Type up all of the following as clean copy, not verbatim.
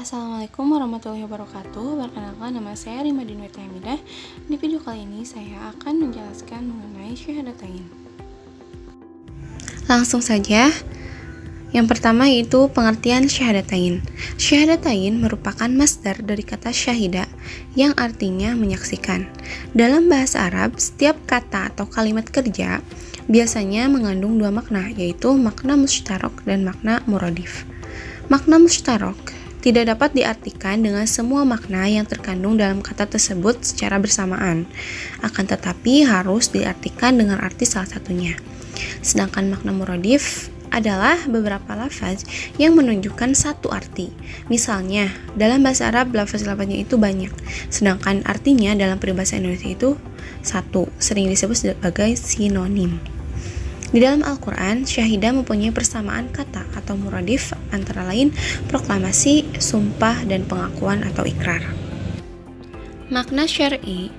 Assalamualaikum warahmatullahi wabarakatuh. Perkenalkan, nama saya Rima Dinwati Hamidah. Di video kali ini saya akan menjelaskan mengenai syahadatain. Langsung saja. Yang pertama yaitu pengertian syahadatain. Syahadatain merupakan masdar dari kata syahida yang artinya menyaksikan. Dalam bahasa Arab, setiap kata atau kalimat kerja biasanya mengandung dua makna, yaitu makna musytarak dan makna muradif. Makna musytarak tidak dapat diartikan dengan semua makna yang terkandung dalam kata tersebut secara bersamaan, akan tetapi harus diartikan dengan arti salah satunya. Sedangkan makna muradif adalah beberapa lafaz yang menunjukkan satu arti. Misalnya, dalam bahasa Arab lafaz-lafaznya itu banyak, sedangkan artinya dalam peribahasa Indonesia itu satu, sering disebut sebagai sinonim. Di dalam Al-Quran, syahidah mempunyai persamaan kata atau muradif antara lain proklamasi, sumpah, dan pengakuan atau ikrar. Makna syar'i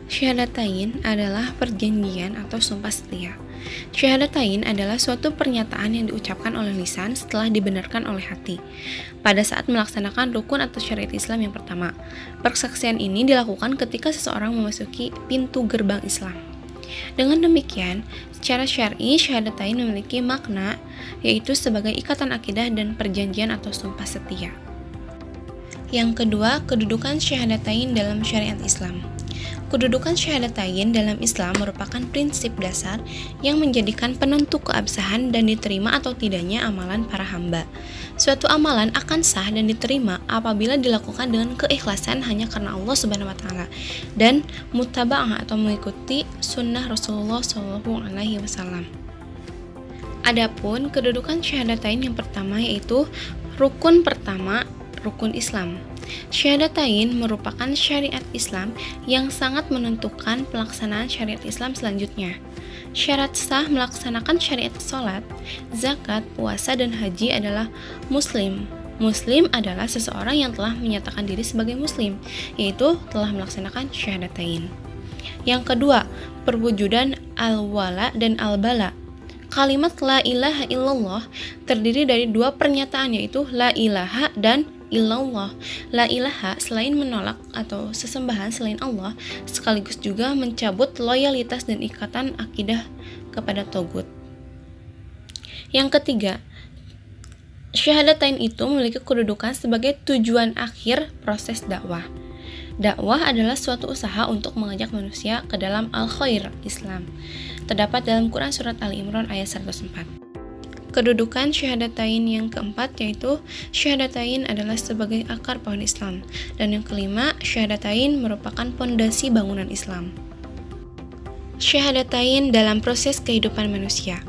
syahadatain adalah perjanjian atau sumpah setia. Syahadatain adalah suatu pernyataan yang diucapkan oleh lisan setelah dibenarkan oleh hati pada saat melaksanakan rukun atau syariat Islam yang pertama. Persaksian ini dilakukan ketika seseorang memasuki pintu gerbang Islam. Dengan demikian, secara syar'i syahadatain memiliki makna yaitu sebagai ikatan akidah dan perjanjian atau sumpah setia. Yang kedua, kedudukan syahadatain dalam syariat Islam. Kedudukan syahadatain dalam Islam merupakan prinsip dasar yang menjadikan penentu keabsahan dan diterima atau tidaknya amalan para hamba. Suatu amalan akan sah dan diterima apabila dilakukan dengan keikhlasan hanya karena Allah Subhanahu wa taala dan mutaba'ah atau mengikuti sunnah Rasulullah Shallallahu alaihi wasallam. Adapun kedudukan syahadatain yang pertama yaitu rukun pertama, rukun Islam. Syahadatain merupakan syariat Islam yang sangat menentukan pelaksanaan syariat Islam selanjutnya. Syarat sah melaksanakan syariat salat, zakat, puasa, dan haji adalah muslim. Muslim adalah seseorang yang telah menyatakan diri sebagai muslim, yaitu telah melaksanakan syahadatain. Yang kedua, perwujudan al-wala dan al-bala. Kalimat la ilaha illallah terdiri dari dua pernyataan, yaitu la ilaha dan illallah. La ilaha selain menolak atau sesembahan selain Allah, sekaligus juga mencabut loyalitas dan ikatan akidah kepada Togut. Yang ketiga, syahadatain itu memiliki kedudukan sebagai tujuan akhir proses dakwah. Dakwah adalah suatu usaha untuk mengajak manusia ke dalam al-khair Islam. Terdapat dalam Quran Surat Ali Imran ayat 104. Kedudukan syahadatain yang keempat yaitu syahadatain adalah sebagai akar pohon Islam. Dan yang kelima, syahadatain merupakan pondasi bangunan Islam. Syahadatain dalam proses kehidupan manusia.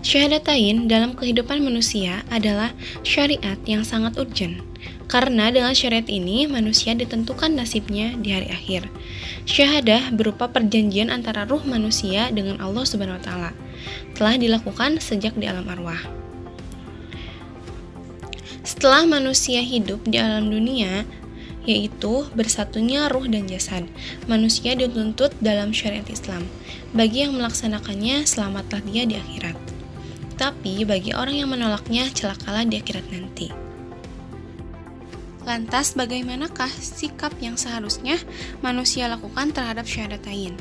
Syahadatain dalam kehidupan manusia adalah syariat yang sangat urgent. Karena dengan syariat ini, manusia ditentukan nasibnya di hari akhir. Syahadah berupa perjanjian antara ruh manusia dengan Allah Subhanahu wa taala. Telah dilakukan sejak di alam arwah. Setelah manusia hidup di alam dunia, yaitu bersatunya ruh dan jasad, manusia dituntut dalam syariat Islam. Bagi yang melaksanakannya, selamatlah dia di akhirat. Tapi bagi orang yang menolaknya, celakalah di akhirat nanti. Lantas, bagaimanakah sikap yang seharusnya manusia lakukan terhadap syahadatain?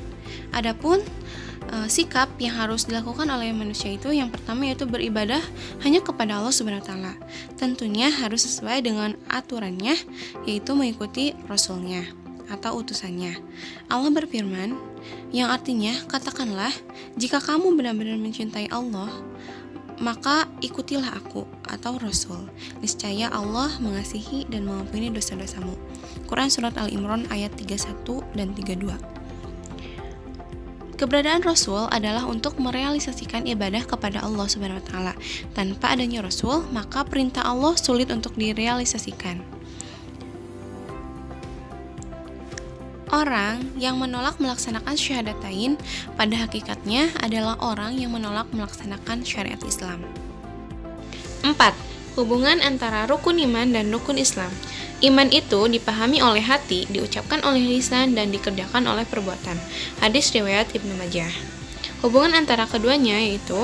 Adapun sikap yang harus dilakukan oleh manusia itu yang pertama yaitu beribadah hanya kepada Allah Subhanahu wa taala. Tentunya harus sesuai dengan aturannya, yaitu mengikuti Rasulnya atau utusannya. Allah berfirman, yang artinya, katakanlah, jika kamu benar-benar mencintai Allah, maka ikutilah aku atau Rasul. Niscaya Allah mengasihi dan mengampuni dosa-dosamu. Quran Surat Al-Imran ayat 31 dan 32. Keberadaan Rasul adalah untuk merealisasikan ibadah kepada Allah Subhanahu wa taala. Tanpa adanya Rasul, maka perintah Allah sulit untuk direalisasikan. Orang yang menolak melaksanakan syahadatain pada hakikatnya adalah orang yang menolak melaksanakan syariat Islam. 4. Hubungan antara rukun iman dan rukun Islam. Iman itu dipahami oleh hati, diucapkan oleh lisan, dan dikerjakan oleh perbuatan. Hadis riwayat Ibnu Majah. Hubungan antara keduanya yaitu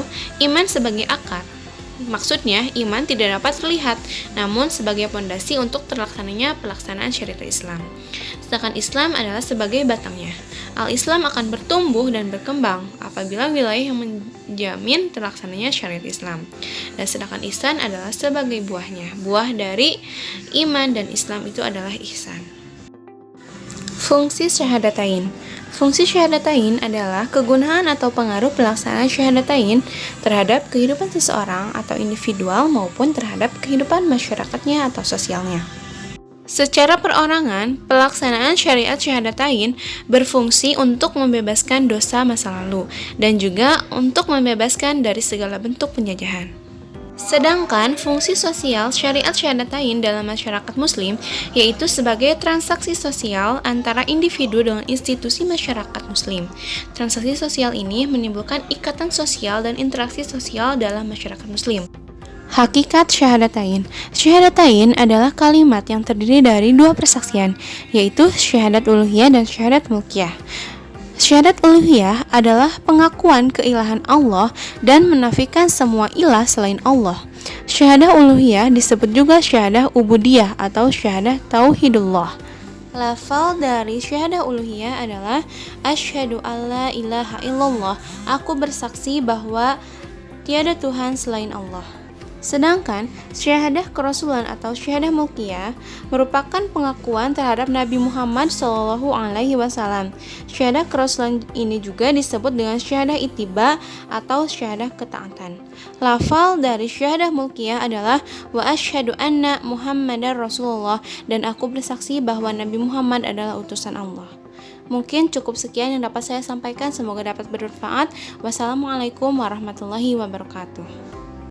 iman sebagai akar, Maksudnya, iman tidak dapat terlihat, namun sebagai pondasi untuk terlaksananya pelaksanaan syariat Islam. Sedangkan Islam adalah sebagai batangnya. Al-Islam akan bertumbuh dan berkembang apabila wilayah yang menjamin terlaksananya syariat Islam. Dan sedangkan ihsan adalah sebagai buahnya. Buah dari iman dan Islam itu adalah ihsan. Fungsi syahadatain. Fungsi syahadatain adalah kegunaan atau pengaruh pelaksanaan syahadatain terhadap kehidupan seseorang atau individual maupun terhadap kehidupan masyarakatnya atau sosialnya. Secara perorangan, pelaksanaan syariat syahadatain berfungsi untuk membebaskan dosa masa lalu dan juga untuk membebaskan dari segala bentuk penjajahan. Sedangkan fungsi sosial syariat syahadatain dalam masyarakat muslim yaitu sebagai transaksi sosial antara individu dengan institusi masyarakat muslim. Transaksi sosial ini menimbulkan ikatan sosial dan interaksi sosial dalam masyarakat muslim. Hakikat syahadatain. Syahadatain adalah kalimat yang terdiri dari dua persaksian, yaitu syahadat uluhiyah dan syahadat mulkiyah. Syahadat uluhiyah adalah pengakuan keilahan Allah dan menafikan semua ilah selain Allah. Syahadah uluhiyah disebut juga syahadah ubudiyah atau syahadah tauhidullah. Lafal dari syahadah uluhiyah adalah asyhadu alla ilaha illallah, aku bersaksi bahwa tiada Tuhan selain Allah. Sedangkan syahadah kerasulan atau syahadah mulkiyah merupakan pengakuan terhadap Nabi Muhammad SAW. Syahadah kerasulan ini juga disebut dengan syahadah ittiba atau syahadah ketaatan. Lafal dari syahadah mulkiyah adalah wa asyhadu anna Muhammadar Rasulullah, dan aku bersaksi bahwa Nabi Muhammad adalah utusan Allah. Mungkin cukup sekian yang dapat saya sampaikan, semoga dapat bermanfaat. Wassalamualaikum warahmatullahi wabarakatuh.